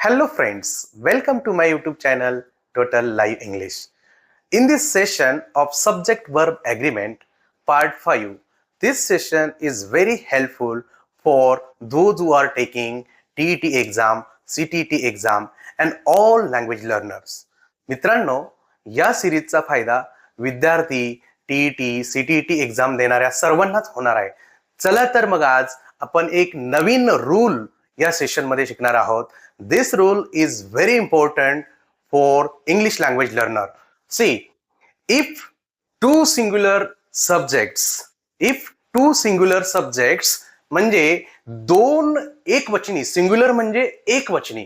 Hello friends, welcome to my YouTube channel Total Live English. In this session of Subject Verb Agreement Part 5, this session is very helpful for those who are taking TET exam, CTET exam and all language learners. मित्रांनो, या सिरीजचा फायदा विद्यार्थी TET, CTET exam देणाऱ्या सर्वांनाच होणार आहे. चला तर मग आज आपण एक नवीन रूल या सेशन मध्ये शिकणार आहोत. This rule is very important for English language learner. See, if two singular subjects म्हणजे दोन एकवचनी, सिंग्युलर म्हणजे एकवचनी,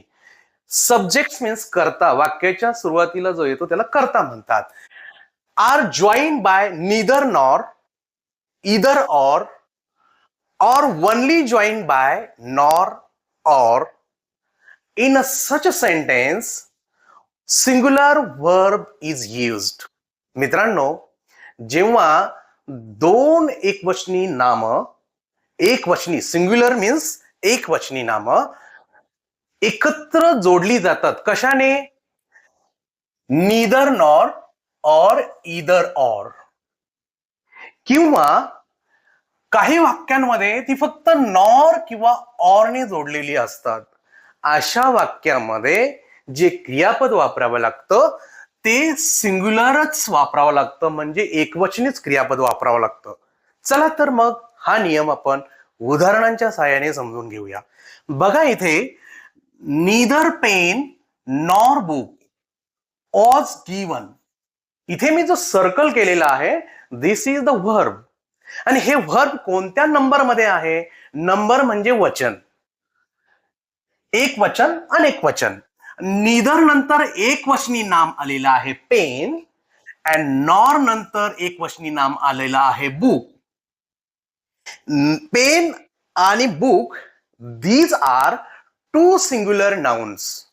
सब्जेक्ट्स मीन्स कर्ता, वाक्याच्या सुरुवातीला जो येतो त्याला कर्ता म्हणतात, are joined by neither nor, either or only joined by nor or, in such a sentence singular verb is used. मित्रांनो, जेव्हा दोन एकवचनी नाम, एकवचनी सिंग्युलर मीन्स एकवचनी नाम एकत्र जोडली जातात, कशाने? नीदर नॉर और ईदर और. किंवा काही वाक्यांमध्ये ती फक्त नॉर किंवा ऑरने जोडलेली असतात. अशा वाक्यामध्ये जे क्रियापद वापरावं लागतं ते सिंग्युलरच वापरावं लागतं, म्हणजे एकवचनीच क्रियापद वापरावं लागतं. चला तर मग हा नियम आपण उदाहरणांच्या सहाय्याने समजून घेऊया. बघा, इथे neither pen nor book was given. इथे मी जो सर्कल केलेला आहे दिस इज द व्हर्ब, आणि हे व्हर्ब कोणत्या नंबर मध्ये आहे? नंबर म्हणजे वचन, एक वचन अनेक वचन. नीदर नंतर एक वचनी नाम आलेलं आहे पेन, अँड नॉर नंतर एक वचनी नाम आलेलं आहे बुक. पेन आणि book these are two singular nouns.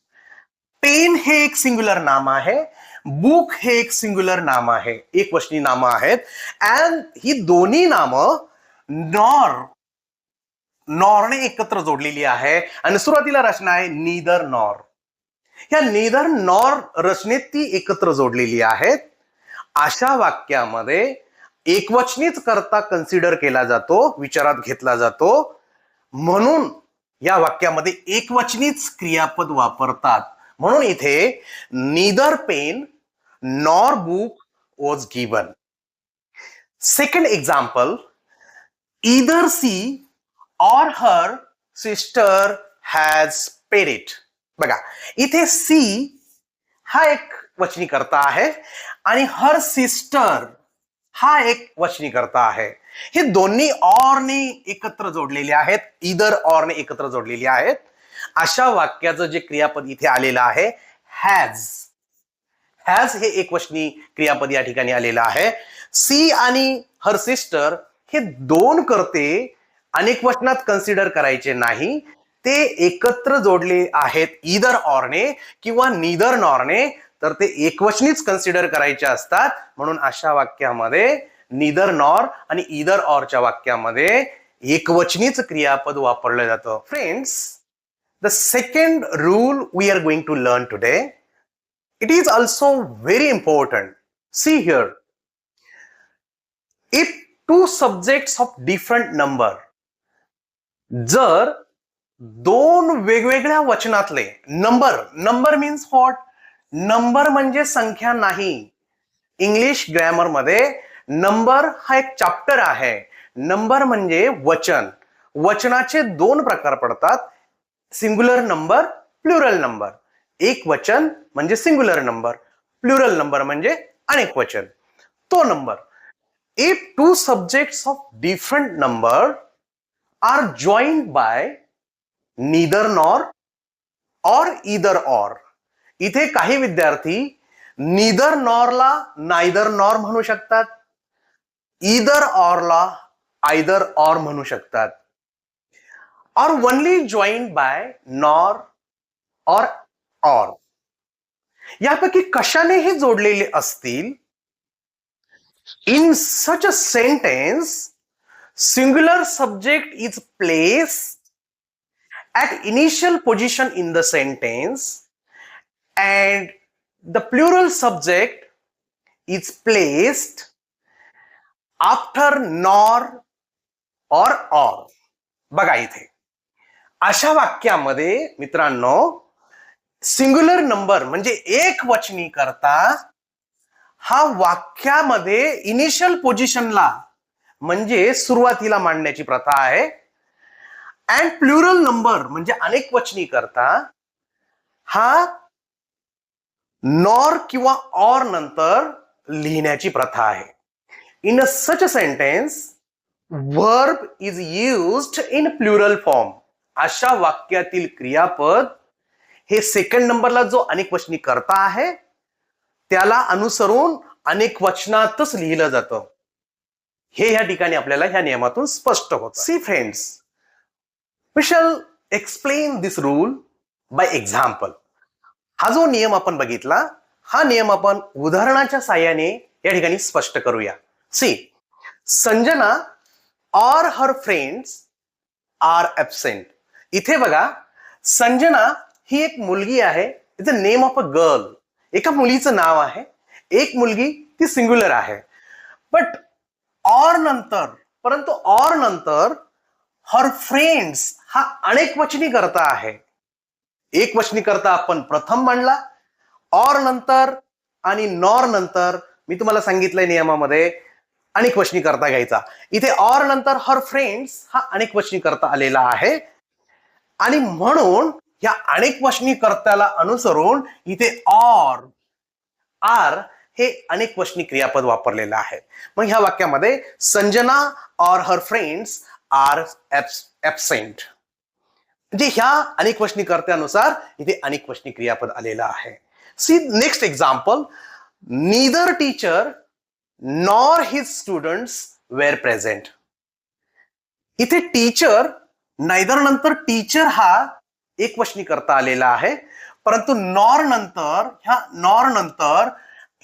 Pen हे एक सिंग्युलर नाम आहे, बुक हे एक सिंग्युलर नाम आहे, एक वचनी नाम आहेत. अँड ही दोन्ही नामं नॉरने एकत्र जोडलेली आहे, आणि सुरुवातीला रचना आहे नीदर नॉर. या नीदर नॉर रचनेत ती एकत्र जोडलेली आहेत. अशा वाक्यामध्ये एकवचनीच कर्ता कन्सिडर केला जातो, विचारात घेतला जातो, म्हणून या वाक्यामध्ये एकवचनीच क्रियापद वापरतात. म्हणून इथे neither pen nor book was given. Second example, either she or her sister has paid it. बघा, इथे सी हा एक वचनी कर्ता आहे आणि हर सिस्टर हा एक वचनी कर्ता आहे. हे दोन्ही ऑरने एकत्र जोडलेले आहेत, ईदर ऑरने एकत्र जोडलेले आहेत. अशा वाक्याचं जे क्रियापद इथे आलेलं आहे हॅज, हॅज हे एक वचनी क्रियापद या ठिकाणी आलेलं आहे. सी आणि हर सिस्टर हे दोन कर्ते अनेक वचनात कन्सिडर करायचे नाही, ते एकत्र जोडले आहेत ईदर ऑरने किंवा नीदर नॉरने, तर ते एकवचनीच कन्सिडर करायचे असतात. म्हणून अशा वाक्यामध्ये नीदर नॉर आणि ईदर ऑरच्या वाक्यामध्ये एकवचनीच क्रियापद वापरलं जातं. Friends, the second rule we are going to learn today, it is also very important. See here, if two subjects of different number, जर दोन वेगवेगळ्या वचनातले नंबर मीन्स व्हॉट? नंबर म्हणजे संख्या नाही. इंग्लिश ग्रामर मध्ये नंबर हा एक चॅप्टर आहे. नंबर म्हणजे वचन. वचनाचे दोन प्रकार पडतात, सिंग्युलर नंबर, प्लुरल नंबर. एक वचन म्हणजे सिंग्युलर नंबर, प्लुरल नंबर म्हणजे अनेक वचन. तो number, if two subjects of different number are joined by neither nor or either or. इथे काही विद्यार्थी neither nor ला neither nor म्हणू शकतात, either or ला either or म्हणू शकतात, or only joined by nor or. यापैकी कशानेही जोडलेले असतील. In such a sentence, singular subject is placed at initial position in the sentence and the plural subject is placed after nor or or. बघा इथे अशा वाक्यामध्ये मित्रांनो सिंग्युलर नंबर म्हणजे एक वचनी करता हा वाक्यामध्ये इनिशियल पोझिशनला म्हणजे सुरुवातीला मांडण्याची प्रथा आहे. अँड प्लुरल नंबर म्हणजे अनेक वचनी करता हा नॉर किंवा ऑर नंतर लिहिण्याची प्रथा आहे. In a such a sentence verb is used in plural form. अशा वाक्यातील क्रियापद हे सेकंड नंबरला जो अनेक वचनी करता आहे त्याला अनुसरून अनेक वचनातच लिहिलं जातं. हे या ठिकाणी आपल्याला ह्या नियमातून स्पष्ट होतं. See friends, we shall explain this rule by example. हा जो नियम आपण बघितला हा नियम आपण उदाहरणाच्या साहाय्याने या ठिकाणी स्पष्ट करूया. सी, संजना और हर फ्रेंड्स आर ऍब्सेंट. इथे बघा संजना ही एक मुलगी आहे. It's a name of a girl. एका मुलीचं नाव आहे. एक मुलगी ती सिंग्युलर आहे. बट और नंतर परंतु और नंतर हर फ्रेंड्स हा अनेक वचनी करता आहे. एक वचनी करता आपण प्रथम मांडला, और नंतर आणि नॉर नंतर मी तुम्हाला सांगितलंय नियमामध्ये अनेक वचनी करता घ्यायचा. इथे और नंतर हर फ्रेंड्स हा अनेक वचनी करता आलेला आहे आणि म्हणून या अनेक वचनी कर्त्याला अनुसरून इथे और आर हे अनेक वचनी क्रियापद वापरलेलं आहे. मग ह्या वाक्यामध्ये संजना और हर फ्रेंड्स आर ऍब्सेंट म्हणजे ह्या अनेक वचनी कर्त्यानुसार इथे अनेक वचनी क्रियापद आलेलं आहे. See next example, neither teacher nor his students were present. इथे टीचर नायदर नंतर टीचर हा एक वचनी करता आलेला आहे परंतु नॉर नंतर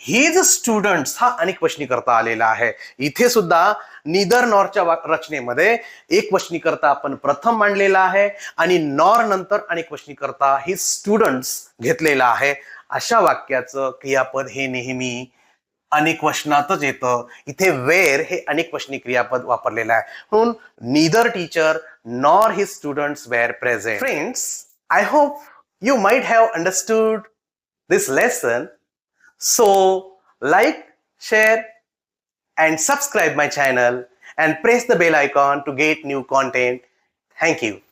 हिज स्टुडंट्स हा अनेक वचनी करता आलेला आहे. इथे सुद्धा नीदर नॉरच्या रचनेमध्ये एक वचनी करता आपण प्रथम मांडलेला आहे आणि नॉर नंतर अनेक वचनी करता हिज स्टुडंट्स घेतलेला आहे. अशा वाक्याचं क्रियापद हे नेहमी अनेक वचनातच येतं. इथे वेर हे अनेक वचनी क्रियापद वापरलेलं आहे म्हणून neither teacher nor his students were present. Friends, I hope you might have understood this lesson. So like, share and subscribe my channel and press the bell icon to get new content. Thank you.